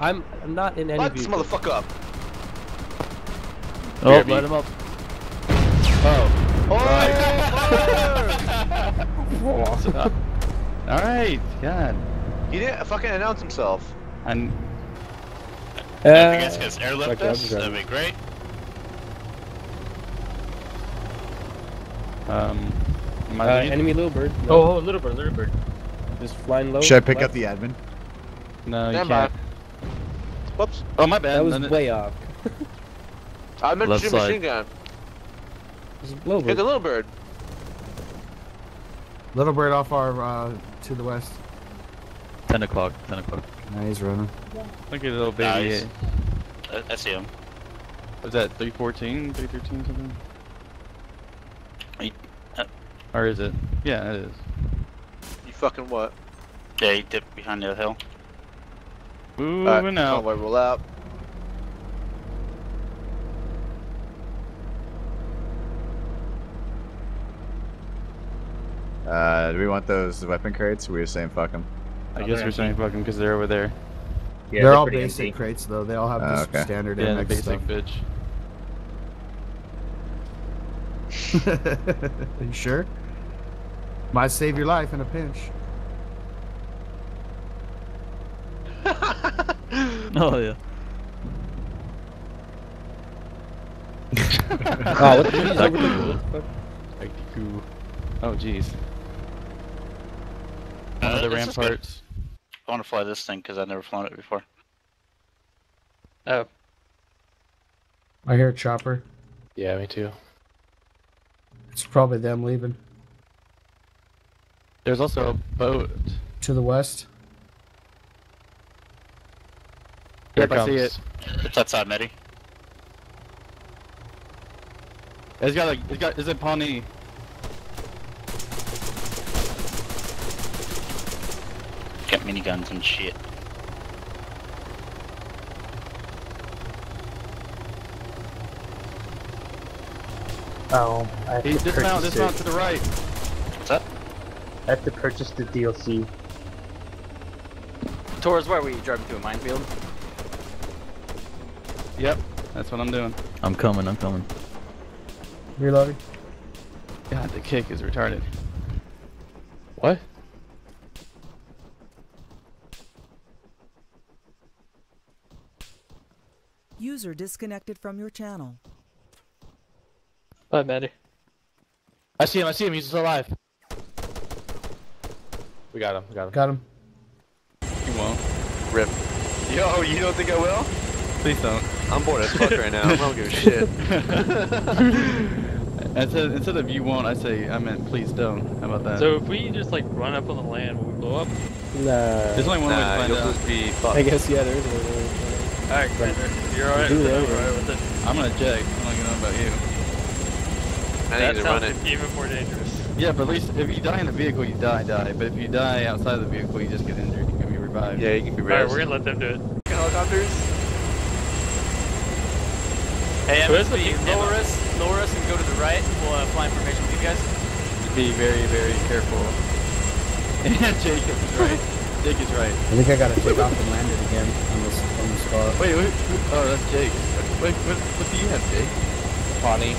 I'm not in any Light this vehicle. motherfucker up. Oh, light him up. Oh. Alright, God. He didn't fucking announce himself. And If you guys could airlift us, that'd be great. Enemy little bird. No. Oh, little bird. Just flying low. Should I pick left. up the admin? no, you Stand can't. by. Whoops. Oh, my bad. That was way off. I meant to Left shoot side. machine gun. Just little Hit bird. the little bird. Little bird off our, to the west. 10 o'clock. 10 o'clock. Nah, he's running. Look at little baby. Nice. I see him. Was that 314, 313 something? He, Or is it? Yeah, it is. You fucking what? yeah, he dipped behind the hill. Moving out. Convoy roll out. Do we want those weapon crates? Or we were saying fuck them. I guess we're saying fuck them because they're over there. Yeah, they're all pretty basic empty. crates though. They all have Oh, just okay. standard Yeah, the MX basic stuff. bitch. Are you sure? Might save your life in a pinch. Oh, yeah. Oh, what the fuck? Oh, jeez. One of the This is good. ramparts. I want to fly this thing because I've never flown it before. Oh. I hear a chopper. Yeah, me too. It's probably them leaving. There's also a boat. To the west. Yep, Here I see comes. it. It's outside, Medi. Is it Pawnee? Got miniguns and shit. Oh, I have to Dismount purchase to the right. What's that? I have to purchase the DLC. Towards where we driving through a minefield? Yep, that's what I'm doing. I'm coming. Reloading. God, the kick is retarded. What? User disconnected from your channel. Bye, Maddie. I see him, he's still alive. We got him. Got him. You won't. Rip. Yo, you don't think I will? Please don't. I'm bored as fuck right now. I don't give a shit. Instead of you won't, I meant please don't. How about that? So if we just like run up on the land, will we blow up? Nah. There's only one way to Nah, find you'll out. just be fucked. I guess, yeah, there is one. Alright, Commander. You're alright Do with it? that, I'm yeah. alright with it. I'm gonna eject. I don't know about you. I That need to run sounds it. even more dangerous. Yeah, but at least if you die in the vehicle, you die. But if you die outside the vehicle, you just get injured. You can be revived. Yeah, you can be Alright, raised. we're gonna let them do it. Helicopters? Hey, Where's the MSP, beam? lower us and go to the right. We'll fly information with you guys. Be very, very careful. And Jake is right. Jake is right. I think I gotta take off and land it again on the spot. Wait, oh, that's Jake. Wait, what do you have, Jake? Pawnee.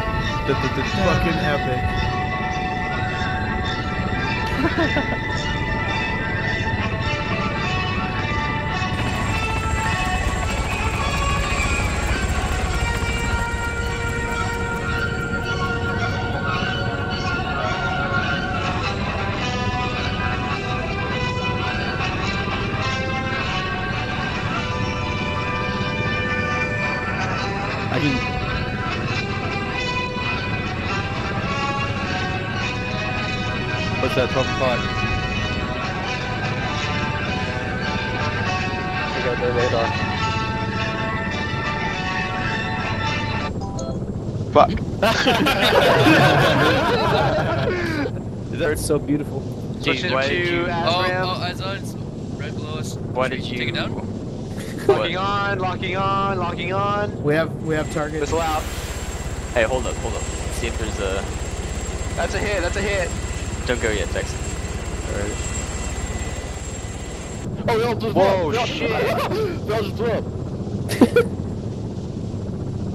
Fucking epic. I can. What's that? 12 o'clock. We got their radar. Fuck. Is that so beautiful? Switching why did to you- ASRAM. eyes on, it's right below us. Why did you take it down? Locking on, locking on, locking on. We have target. Missile out. Hey, hold up. See if there's a... That's a hit, that's a hit. Don't go yet, Texan. Alright. Oh, they all just Whoa, blew up. shit. They all just blew up.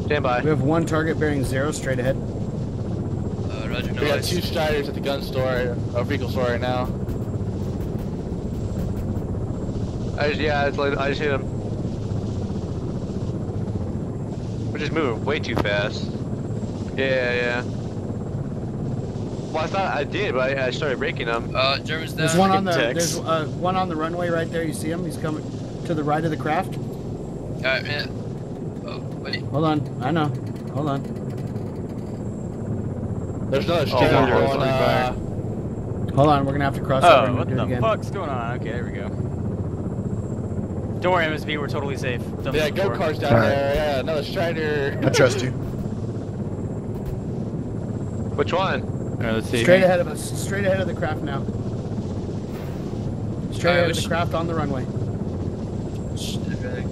Stand by. We have one target bearing 0 straight ahead. Roger, We got 2 Striders at the gun store, or vehicle store right now. I just hit him. We're just moving way too fast. Yeah. Well, I thought I did, but I started breaking them. German's down. There's one on the Text. there's one on the runway right there. You see him? He's coming to the right of the craft. Alright, man. Oh, wait. Hold on. I know. Hold on. There's another Strider going, Hold on. We're gonna have to cross over Oh, and what do it the again. fuck's going on? Okay, there we go. Don't worry, MSB, we're totally safe. Done yeah, this before. go-karts down there. Yeah, another Strider. I trust you. Which one? Alright, let's see. Straight ahead of us. Straight ahead of the craft now. Straight ahead of the craft on the runway.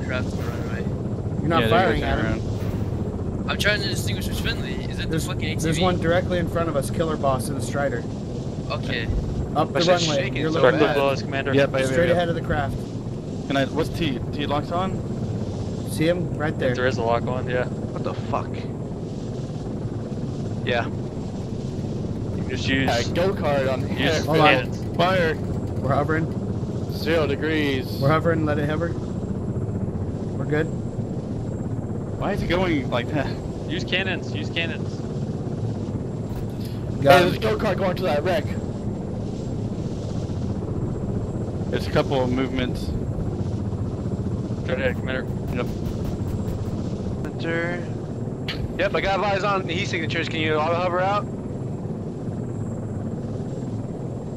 Craft the runway. You're not firing at him. around. I'm trying to distinguish which friendly. Is it the fucking ATV? There's one directly in front of us. Killer Boss in the Strider. Okay. Up the But it's runway. shaking You're so looking bad. at Commander. Yep, straight ahead of the craft. Can I? What's T? T locks on? See him right there. There is a lock on, yeah. What the fuck? Yeah. You can just use. Yeah, go-kart on here. Hold on. Fire. We're hovering. 0 degrees. We're hovering. Let it hover. We're good. Why is it going like that? Use cannons, use cannons. Got Hey, there's a it. go-kart going to that wreck. There's a couple of movements. Go ahead, Commander. Enter. Yep, I got eyes on heat signatures. Can you auto hover out?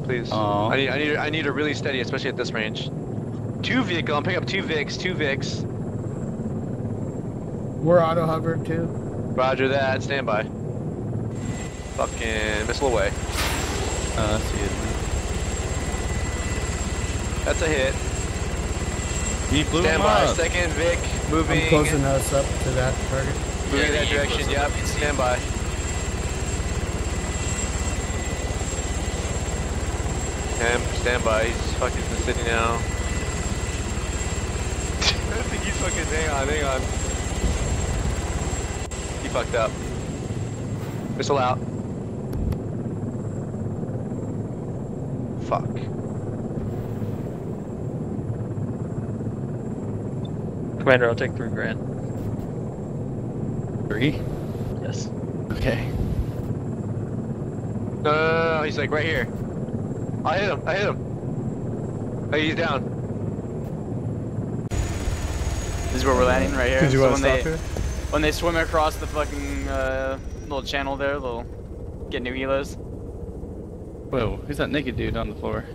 Please. Aw. I need a really steady, especially at this range. 2 vehicle. I'm picking up 2 Vics. 2 Vics. We're auto hovered too. Roger that. Stand by. Fucking missile away. Let's see it. That's a hit. He blew Stand him by. up. Second Vic. Moving. I'm closing us up to that target. Moving in that direction. Yep. Stand by. Stand by. He's fucking in the city now. I think he's fucking. Hang on. He fucked up. Missile out. Fuck. Commander, I'll take 3 grand. 3? Yes. Okay. No, he's like right here. I hit him. Oh, he's down. This is where we're landing, right here. Did you So want to stop here? when they swim across the fucking little channel there, they'll get new helos. Whoa, who's that naked dude on the floor?